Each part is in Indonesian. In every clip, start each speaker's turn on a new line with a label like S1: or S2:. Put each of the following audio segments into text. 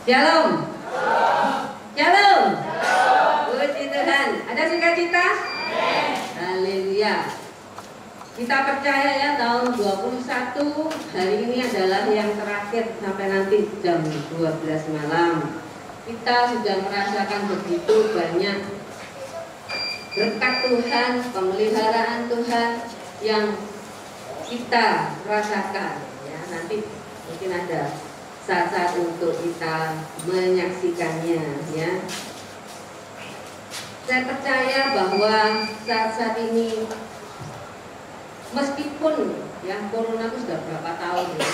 S1: Shalom. Shalom. Puji Tuhan. Ada sukacita? Haleluya. Kita percaya ya tahun 21 hari ini adalah yang terakhir sampai nanti jam 12 malam. Kita sudah merasakan begitu banyak berkat Tuhan, pemeliharaan Tuhan yang kita rasakan ya. Nanti mungkin ada saat-saat untuk kita menyaksikannya ya. Saya percaya bahwa saat-saat ini meskipun ya corona itu sudah berapa tahun ya,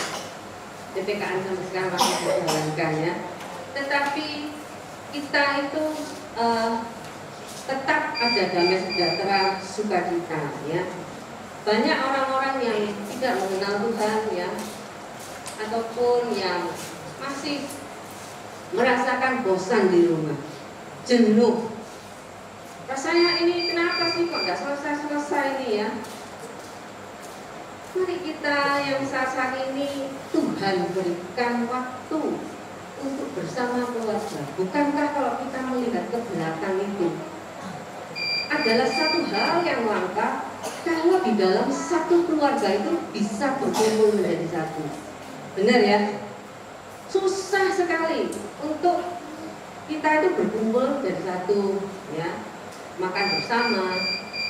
S1: PPKM sampai sekarang masih dijalankan ya, tetapi kita itu tetap ada damai sejahtera, sukacita ya. Banyak orang-orang yang tidak mengenal Tuhan ya, ataupun yang masih merasakan bosan di rumah, jenuh. Rasanya ini kenapa sih kok nggak selesai-selesai ini ya? Mari kita yang saat ini Tuhan berikan waktu untuk bersama keluarga. Bukankah kalau kita melihat ke belakang itu adalah satu hal yang langka kalau di dalam satu keluarga itu bisa berkumpul menjadi satu. Benar ya? Susah sekali untuk kita itu berkumpul jadi satu ya. Makan bersama,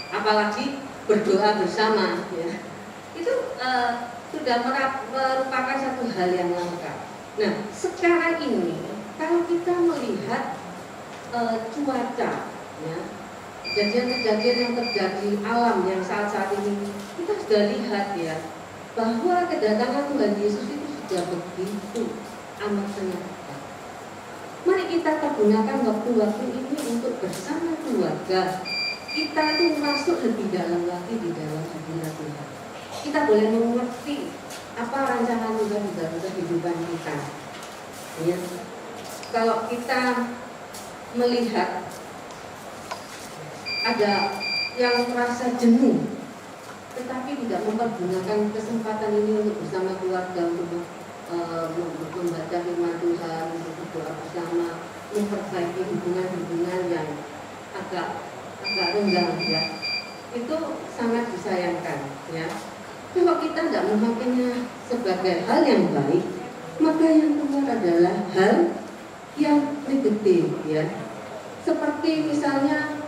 S1: apalagi berdoa bersama ya. Itu sudah merupakan satu hal yang langka. Nah, sekarang ini kalau kita melihat cuaca ya, kejadian-kejadian yang terjadi alam yang saat-saat ini, kita sudah lihat ya bahwa kedatangan Tuhan Yesus itu sudah begitu amat menyakitkan. Mari kita pergunakan waktu-waktu ini untuk bersama keluarga. Kita itu masuk lebih dalam lagi di dalam hadirat Tuhan. Kita boleh mengerti apa rancangan Tuhan di dalam kehidupan kita. Ya. Kalau kita melihat ada yang merasa jenuh, tetapi tidak mempergunakan kesempatan ini untuk bersama keluarga, untuk membaca firman Tuhan, untuk berdoa bersama, memperbaiki hubungan-hubungan yang agak renggang ya, itu sangat disayangkan ya. Kalau kita tidak memakainya sebagai hal yang baik, maka yang keluar adalah hal yang negatif ya. Seperti misalnya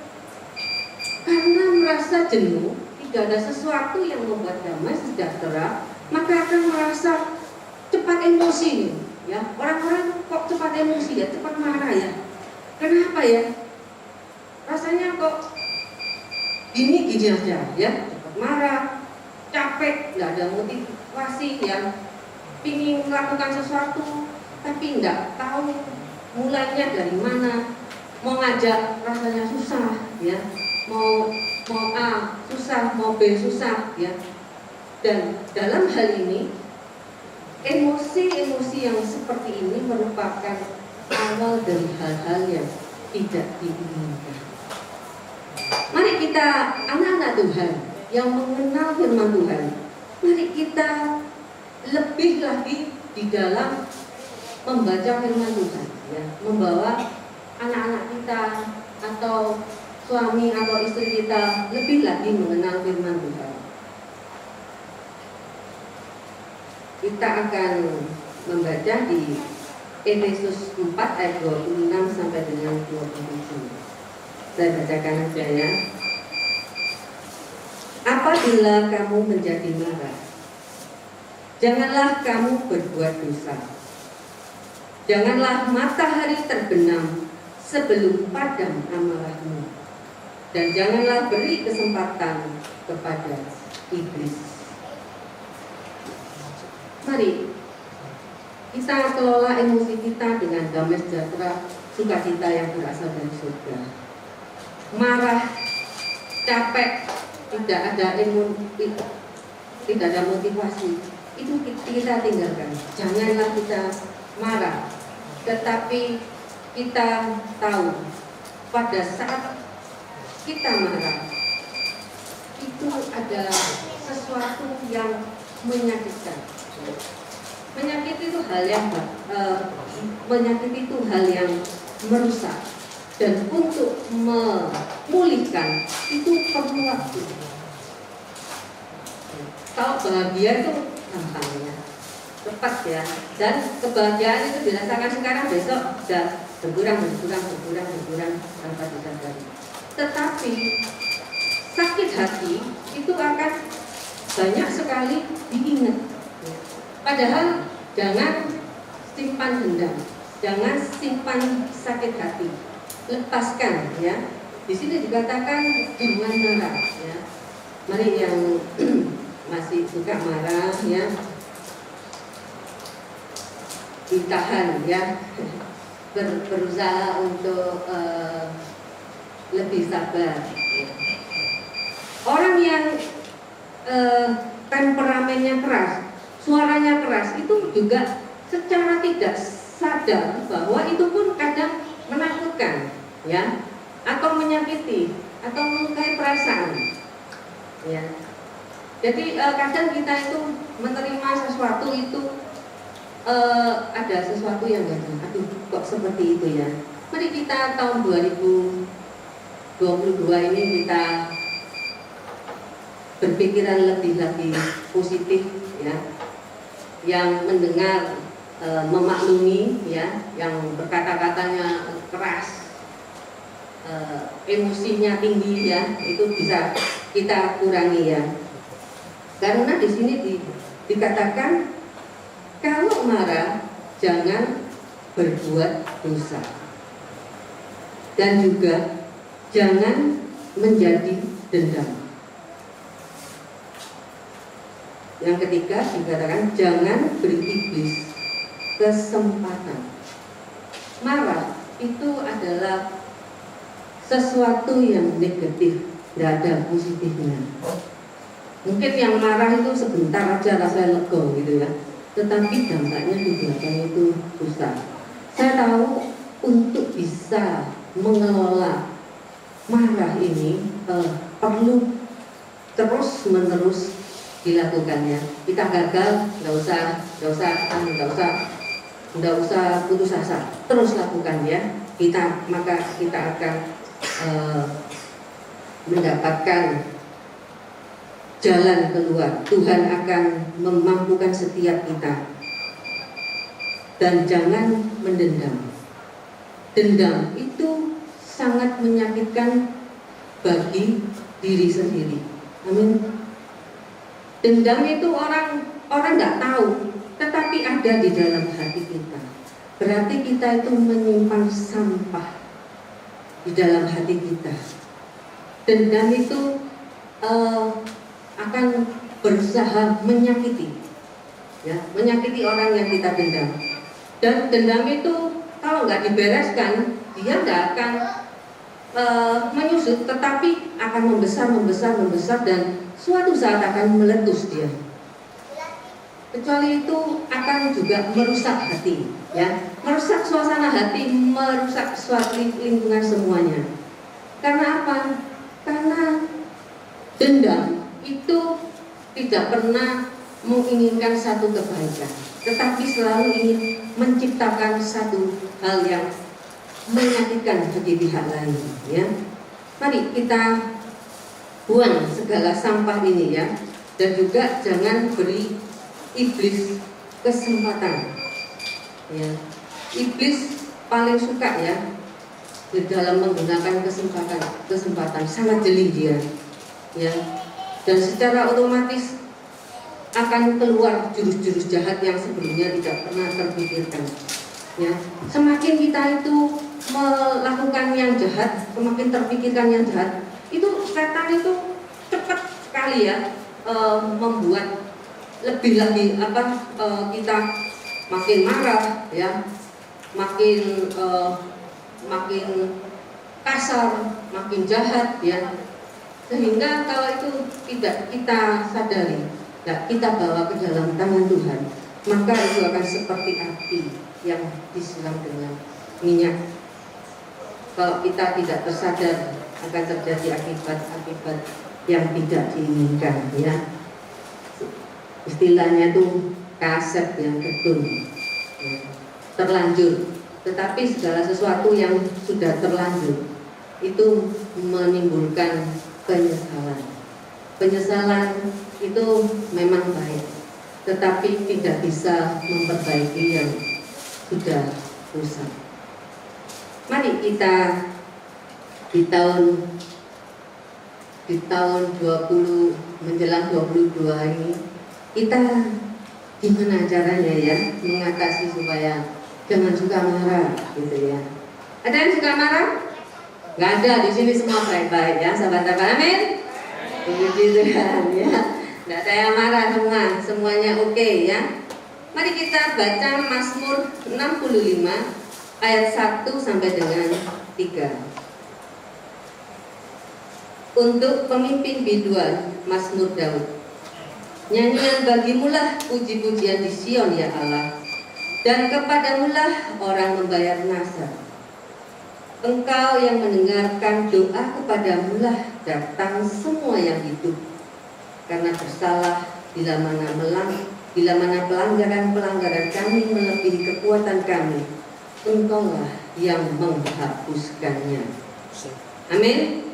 S1: karena merasa jenuh, tidak ada sesuatu yang membuat damai sejahtera, maka akan merasa cepat emosi ya. Orang-orang kok cepat emosi ya, cepat marah ya. Kenapa ya? Rasanya kok gini aja ya, cepat marah, capek, nggak ada motivasi ya, pingin melakukan sesuatu tapi nggak tahu mulainya dari mana, mau ngajak rasanya susah ya, mau A susah, mau B susah ya. Dan dalam hal ini emosi-emosi yang seperti ini merupakan awal dari hal-hal yang tidak diinginkan. Mari kita anak-anak Tuhan yang mengenal firman Tuhan, mari kita lebih lagi di dalam membaca firman Tuhan ya, membawa anak-anak kita atau suami atau istri kita lebih lagi mengenal firman Tuhan. Kita akan membaca di Efesus 4 ayat 26 sampai dengan 27. Saya bacakan aja ya. Apabila kamu menjadi marah, janganlah kamu berbuat dosa. Janganlah matahari terbenam sebelum padam amarahmu, dan janganlah beri kesempatan kepada iblis. Mari kita kelola emosi kita dengan damai sejahtera, sukacita yang berasal dari surga. Marah, capek, tidak ada motivasi, itu kita tinggalkan. Janganlah kita marah, tetapi kita tahu pada saat kita marah itu ada sesuatu yang menyakitkan. Menyakiti itu hal yang menyakiti itu hal yang merusak, dan untuk memulihkan itu perlu waktu. Kalau bahagia itu gampangnya cepat ya, dan kebahagiaan itu dirasakan sekarang, besok sudah berkurang tanpa disadari. Tetapi sakit hati itu akan banyak sekali diingat. Padahal jangan simpan dendam, jangan simpan sakit hati, lepaskan ya. Di sini dikatakan jangan marah ya. Mari yang masih suka marah ya, ditahan ya, berusaha untuk lebih sabar. Orang yang temperamennya keras, suaranya keras, itu juga secara tidak sadar bahwa itu pun kadang menakutkan ya, atau menyakiti, atau melukai perasaan ya. Jadi kadang kita itu menerima sesuatu itu ada sesuatu yang ganjil, aduh kok seperti itu ya. Mari kita tahun 2022 ini kita berpikiran lebih lagi positif ya, yang mendengar memaklumi ya, yang berkata-katanya keras, emosinya tinggi ya, itu bisa kita kurangi ya. Karena di sini dikatakan kalau marah jangan berbuat dosa, dan juga jangan menjadi dendam. Yang ketiga dikatakan jangan beri iblis kesempatan. Marah itu adalah sesuatu yang negatif, tidak ada positifnya. Mungkin yang marah itu sebentar aja rasanya lega gitu ya, tetapi dampaknya di belakang itu besar. Saya tahu untuk bisa mengelola marah ini perlu terus-menerus dilakukannya. Kita gagal, nggak usah putus asa, terus lakukan ya. Maka kita akan mendapatkan jalan keluar. Tuhan akan memampukan setiap kita. Dan jangan mendendam. Dendam itu sangat menyakitkan bagi diri sendiri. Amin. Dendam itu orang nggak tahu, tetapi ada di dalam hati kita. Berarti kita itu menyimpan sampah di dalam hati kita. Dendam itu akan berusaha menyakiti, ya, menyakiti orang yang kita dendam. Dan dendam itu kalau nggak dibereskan, dia nggak akan menyusut, tetapi akan membesar dan suatu saat akan meletus dia. Kecuali itu akan juga merusak hati, ya, merusak suasana hati, merusak suatu lingkungan semuanya. Karena apa? Karena dendam itu tidak pernah menginginkan satu kebaikan, tetapi selalu ingin menciptakan satu hal yang menyakitkan bagi pihak lain ya. Mari kita buang segala sampah ini ya, dan juga jangan beri iblis kesempatan ya. Iblis paling suka ya di dalam menggunakan kesempatan, sangat jeli dia ya. Dan secara otomatis akan keluar jurus-jurus jahat yang sebelumnya tidak pernah terpikirkan ya. Semakin kita itu melakukan yang jahat, semakin terpikirkan yang jahat, itu setan itu cepat sekali ya membuat lebih lagi kita makin marah ya, makin kasar, makin jahat ya. Sehingga kalau itu tidak kita sadari, kita bawa ke dalam tangan Tuhan, maka itu akan seperti api yang disiram dengan minyak. Kalau kita tidak tersadar, akan terjadi akibat-akibat yang tidak diinginkan ya. Istilahnya itu kaset yang betul ya, terlanjur Tetapi segala sesuatu yang sudah terlanjur itu menimbulkan penyesalan. Penyesalan itu memang baik, tetapi tidak bisa memperbaiki yang sudah rusak. Mari kita di tahun 20 menjelang 22 ini, kita gimana caranya ya mengatasi supaya jangan suka marah gitu ya. Ada yang suka marah? Nggak ada, di sini semua baik-baik ya, sahabat-sahabat. Amin. Puji Tuhan ya. Nggak ada yang marah semua, semuanya oke ya. Mari kita baca Mazmur 65 ayat 1 sampai dengan 3. Untuk pemimpin biduan, Mazmur Daud. Nyanyian bagimulah puji-pujian di Sion ya Allah, dan kepadamulah orang membayar nasar. Engkau yang mendengarkan doa, kepadamulah datang semua yang hidup. Karena bersalah bila mana pelanggaran kami melebihi kekuatan kami, Engkaulah yang menghapuskannya. Amin.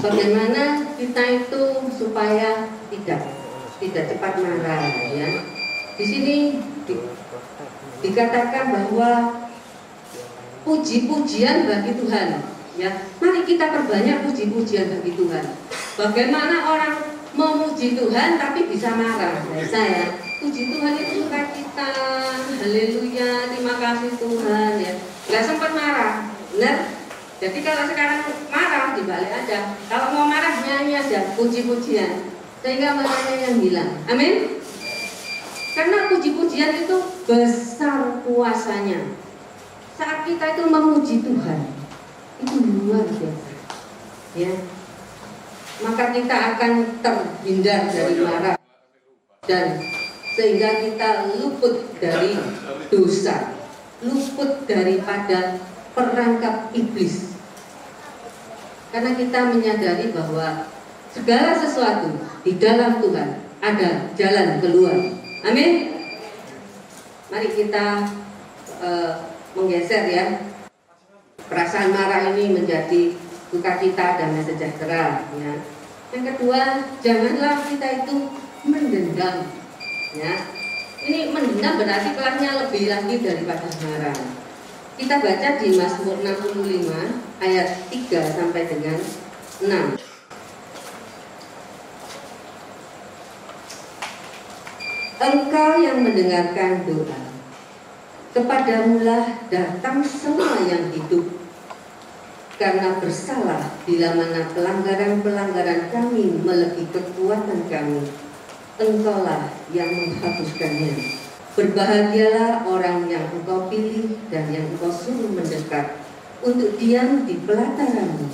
S1: Bagaimana kita itu supaya tidak cepat marah ya. Di sini dikatakan bahwa puji-pujian bagi Tuhan ya. Mari kita perbanyak puji-pujian bagi Tuhan. Bagaimana orang memuji Tuhan tapi bisa marah? Bisa ya. Puji Tuhan itu sukacita, haleluya, terima kasih Tuhan ya. Gak sempat marah, benar? Jadi kalau sekarang marah dibalik aja. Kalau mau marah nyanyi aja puji-pujian, sehingga marahnya yang hilang. Amin. Karena puji-pujian itu besar kuasanya. Saat kita itu memuji Tuhan, itu luar biasa ya. Maka kita akan terhindar dari marah, dan sehingga kita luput dari dosa, luput daripada perangkap iblis. Karena kita menyadari bahwa segala sesuatu di dalam Tuhan ada jalan keluar. Amin. Mari kita menggeser ya. Perasaan marah ini menjadi sukacita, damai sejahtera ya. Yang kedua, janganlah kita itu mendendam ya. Ini mendendam berarti kelasnya lebih lagi daripada marah. Kita baca di Mazmur 65 ayat 3 sampai dengan 6. Engkau yang mendengarkan doa, kepadamulah datang semua yang hidup. Karena bersalah bila mana pelanggaran kami melebihi kekuatan kami, Engkaulah yang menghapuskannya. Berbahagialah orang yang Engkau pilih dan yang Engkau suruh mendekat untuk diam di pelataranmu.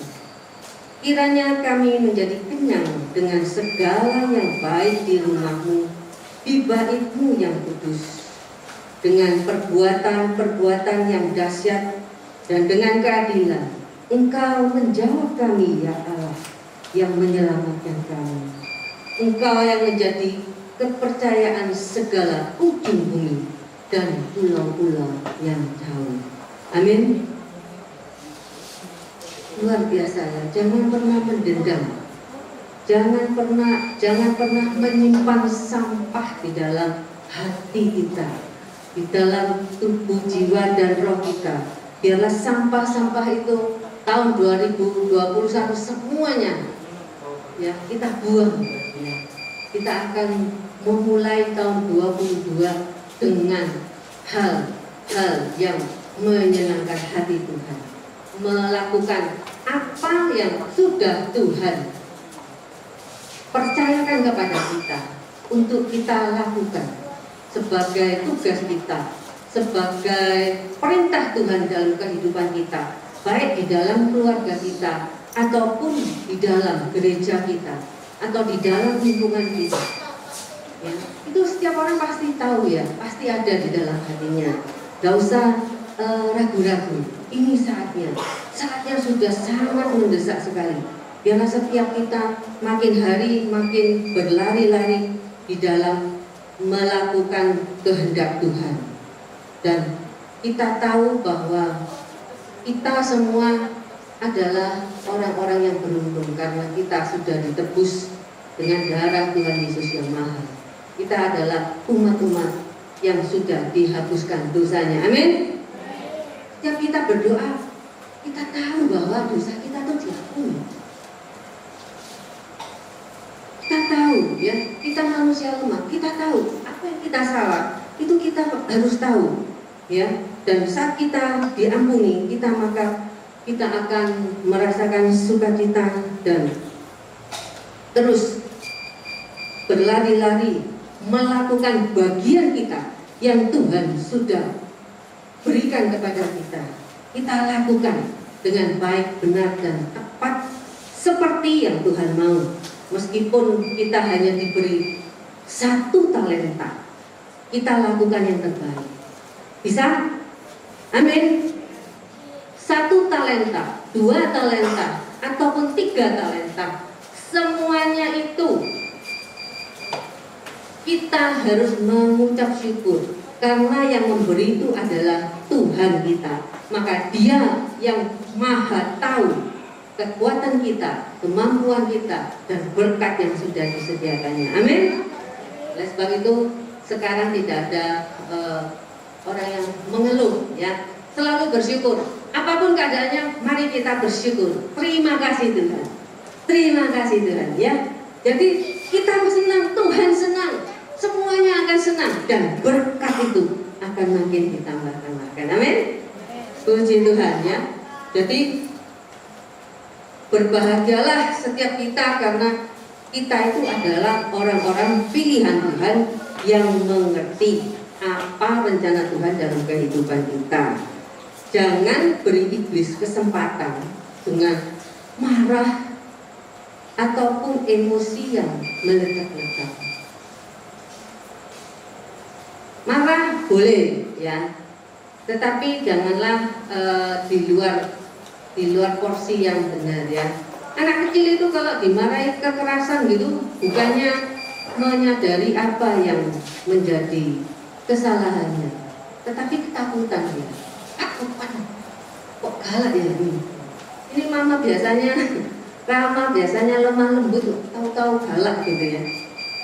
S1: Kiranya kami menjadi kenyang dengan segala yang baik di rumahmu, di baitmu yang kudus, dengan perbuatan-perbuatan yang dahsyat dan dengan keadilan. Engkau menjawab kami ya Allah, yang menyelamatkan kami. Engkau yang menjadi kepercayaan segala ujung bumi dan pulau-pulau yang jauh. Amin. Luar biasa ya. Jangan pernah mendendam. Jangan pernah menyimpan sampah di dalam hati kita, di dalam tubuh, jiwa dan roh kita. Biarlah sampah-sampah itu tahun 2021 semuanya ya kita buang ya. Kita akan memulai tahun 2022 dengan hal-hal yang menyenangkan hati Tuhan, melakukan apa yang sudah Tuhan percayakan kepada kita untuk kita lakukan sebagai tugas kita, sebagai perintah Tuhan dalam kehidupan kita, baik di dalam keluarga kita ataupun di dalam gereja kita atau di dalam lingkungan kita ya. Itu setiap orang pasti tahu ya, pasti ada di dalam hatinya. Gak usah ragu-ragu. Ini saatnya sudah sangat mendesak sekali. Biarlah setiap kita makin hari makin berlari-lari di dalam melakukan kehendak Tuhan. Dan kita tahu bahwa kita semua adalah orang-orang yang beruntung karena kita sudah ditebus dengan darah Tuhan Yesus yang mahal. Kita adalah umat-umat yang sudah dihapuskan dosanya. Amin. Setiap kita berdoa, kita tahu bahwa dosa kita itu diampuni. Kita tahu ya, kita manusia lemah. Kita tahu apa yang kita salah, itu kita harus tahu ya. Dan saat kita diampuni, maka kita akan merasakan sukacita dan terus berlari-lari melakukan bagian kita yang Tuhan sudah berikan kepada kita. Kita lakukan dengan baik, benar, dan tepat seperti yang Tuhan mau. Meskipun kita hanya diberi 1 talenta, kita lakukan yang terbaik. Bisa? Amin. 1 talenta, 2 talenta, ataupun 3 talenta, semuanya itu kita harus mengucap syukur karena yang memberi itu adalah Tuhan kita. Maka Dia yang maha tahu kekuatan kita, kemampuan kita, dan berkat yang sudah disediakannya. Amin. Oleh sebab itu sekarang tidak ada orang yang mengeluh ya. Selalu bersyukur. Apapun keadaannya, mari kita bersyukur. Terima kasih Tuhan. Terima kasih Tuhan ya. Jadi kita senang, Tuhan senang. Semuanya akan senang dan berkat itu akan makin ditambah-tambahkan. Amin. Puji Tuhan ya. Jadi berbahagialah setiap kita karena kita itu adalah orang-orang pilihan Tuhan yang mengerti apa rencana Tuhan dalam kehidupan kita. Jangan beri iblis kesempatan dengan marah ataupun emosi yang meledak-ledak. Marah boleh ya, tetapi janganlah di luar porsi yang benar ya. Anak kecil itu kalau dimarahi kekerasan gitu, bukannya menyadari apa yang menjadi kesalahannya, tetapi ketakutan ya. Kok galak ya ini? Ini mama biasanya ramah, biasanya lemah lembut, tahu-tahu galak gitu ya.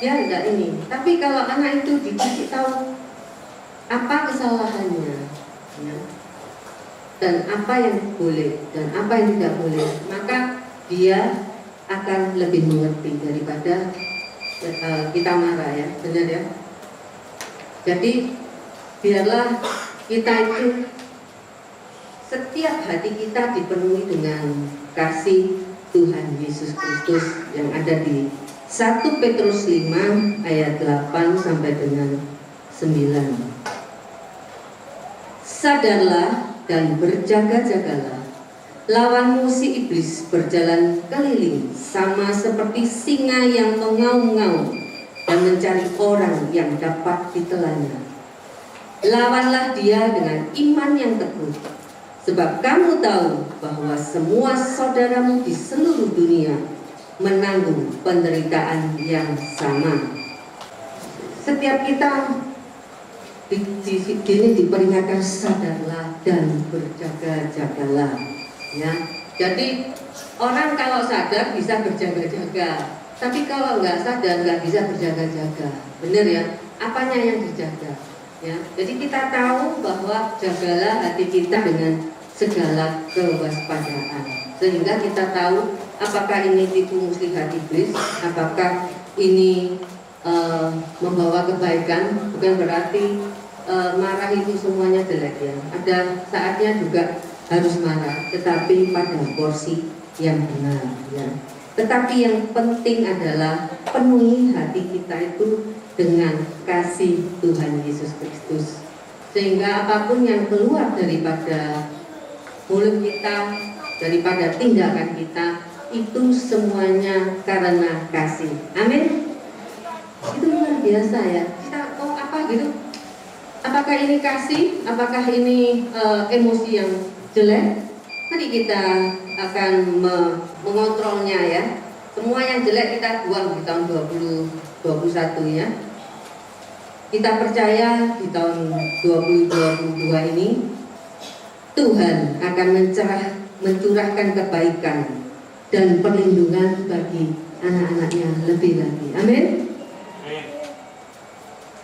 S1: Ya enggak ini. Tapi kalau anak itu dikasih tahu apa kesalahannya, ya, dan apa yang boleh dan apa yang tidak boleh, maka dia akan lebih mengerti daripada kita marah ya, benar ya. Jadi biarlah kita itu setiap hati kita dipenuhi dengan kasih Tuhan Yesus Kristus yang ada di 1 Petrus 5 ayat 8 sampai dengan 9. Sadarlah dan berjaga-jagalah. Lawanmu si iblis berjalan keliling sama seperti singa yang mengaum-ngaum dan mencari orang yang dapat ditelannya. Lawanlah dia dengan iman yang teguh. Sebab kamu tahu bahwa semua saudaramu di seluruh dunia menanggung penderitaan yang sama. Setiap kita di sini diperingatkan sadarlah dan berjaga-jagalah. Ya, jadi orang kalau sadar bisa berjaga-jaga, tapi kalau nggak sadar nggak bisa berjaga-jaga. Benar ya? Apanya yang dijaga? Ya, jadi kita tahu bahwa jagalah hati kita dengan segala kewaspadaan, sehingga kita tahu apakah ini tipu muslihat iblis, apakah ini membawa kebaikan. Bukan berarti marah itu semuanya jelek ya. Ada saatnya juga harus marah, tetapi pada porsi yang benar ya. Tetapi yang penting adalah penuhi hati kita itu dengan kasih Tuhan Yesus Kristus, sehingga apapun yang keluar daripada mulut kita, daripada tindakan kita, itu semuanya karena kasih. Amin. Itu luar biasa ya. Kita apa gitu? Apakah ini kasih? Apakah ini emosi yang jelek? Mari kita akan mengontrolnya ya. Semua yang jelek kita buang di tahun 2021 ya. kita percaya di tahun 2022 ini Tuhan akan mencurahkan kebaikan dan perlindungan bagi anak-anaknya lebih lagi. Amin.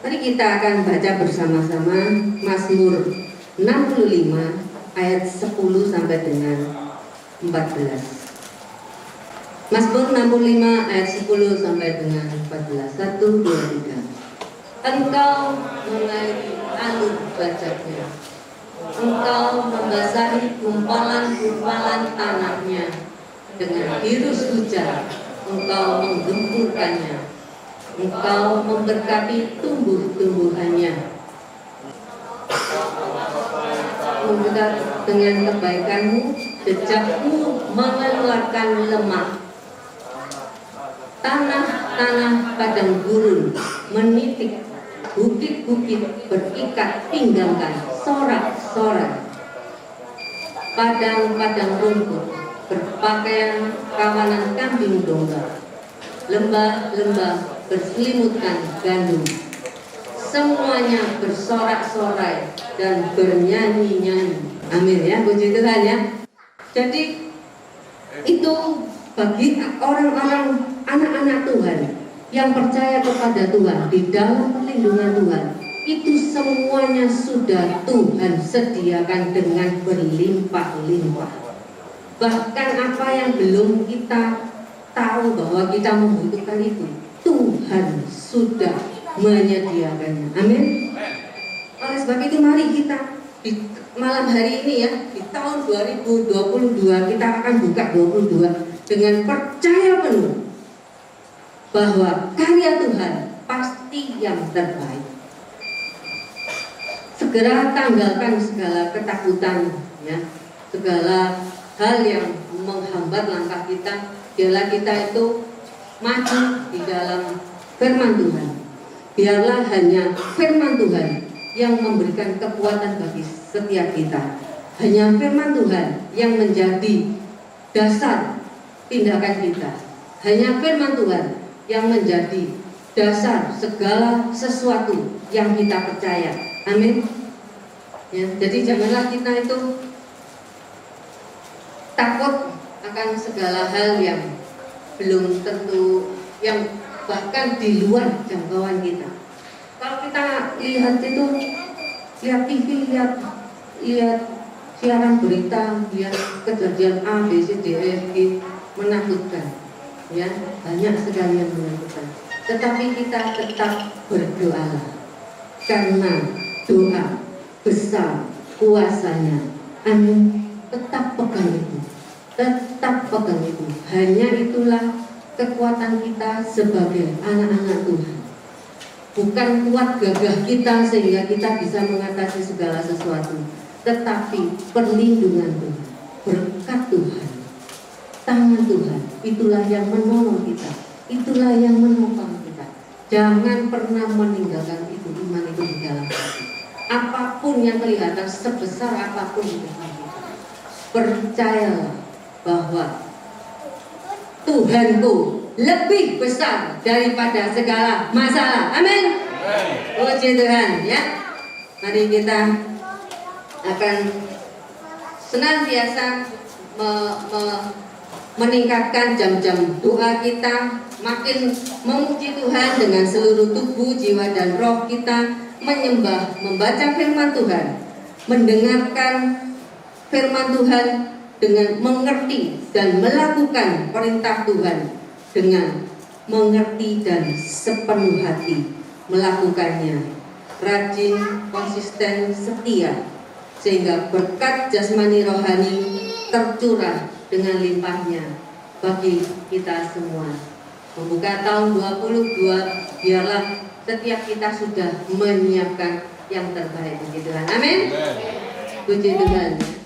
S1: Mari kita akan baca bersama-sama Mazmur 65 ayat 10 sampai dengan 14. Mazmur 65 ayat 10 sampai dengan 14. 1, 2, 3. Engkau mengairi alur bajaknya, engkau membasahi gumpalan-gumpalan tanahnya dengan hirus hujan, engkau menggempurkannya, engkau memberkati tumbuh-tumbuhannya, dengan kebaikanmu jejakmu mengeluarkan lemak. Tanah-tanah padang gurun menitik, bukit-bukit berikat pinggangkan sorak-sorai. Padang-padang rumput berpakaian kawanan kambing domba, lembah-lembah berselimutkan gandum. Semuanya bersorak-sorai dan bernyanyi-nyanyi. Amin ya, puji Tuhan ya. Jadi itu bagi orang-orang anak-anak Tuhan yang percaya kepada Tuhan di dalam perlindungan Tuhan, itu semuanya sudah Tuhan sediakan dengan berlimpah-limpah. Bahkan apa yang belum kita tahu bahwa kita membutuhkan itu, Tuhan sudah menyediakannya. Amin. Oleh sebab itu mari kita di malam hari ini ya, di tahun 2022 kita akan buka 22 dengan percaya penuh bahwa karya Tuhan pasti yang terbaik. Segera tanggalkan segala ketakutan ya, segala hal yang menghambat langkah kita. Biarlah kita itu maju di dalam firman Tuhan. Biarlah hanya firman Tuhan yang memberikan kekuatan bagi setiap kita. Hanya firman Tuhan yang menjadi dasar tindakan kita. Hanya firman Tuhan yang menjadi dasar segala sesuatu yang kita percaya. Amin. Ya, jadi janganlah kita itu takut akan segala hal yang belum tentu, yang bahkan di luar jangkauan kita. Kalau kita lihat itu, lihat TV, lihat siaran berita, lihat kejadian A, B, C, D, E, F, G, menakutkan, ya banyak sekali yang menakutkan. Tetapi kita tetap berdoa, karena doa besar kuasanya. Amin. Tetap pegang itu, tetap pegang itu. Hanya itulah kekuatan kita sebagai anak-anak Tuhan. Bukan kuat gagah kita sehingga kita bisa mengatasi segala sesuatu, tetapi perlindungan Tuhan, berkat Tuhan, tangan Tuhan, itulah yang menolong kita, itulah yang menopang kita. Jangan pernah meninggalkan itu, iman itu di dalam hati. Apapun yang kelihatan sebesar apapun di depan kita, percayalah bahwa Tuhanku lebih besar daripada segala masalah. Amin. Puji Tuhan ya. Mari kita akan senantiasa meningkatkan jam-jam doa kita, makin memuji Tuhan dengan seluruh tubuh, jiwa dan roh kita, menyembah, membaca firman Tuhan, mendengarkan firman Tuhan dengan mengerti dan melakukan perintah Tuhan dengan mengerti dan sepenuh hati melakukannya, rajin, konsisten, setia, sehingga berkat jasmani rohani tercurah dengan limpahnya bagi kita semua. Membuka tahun 2022, biarlah setiap kita sudah menyiapkan yang terbaik bagi Tuhan. Amin. Puji Tuhan.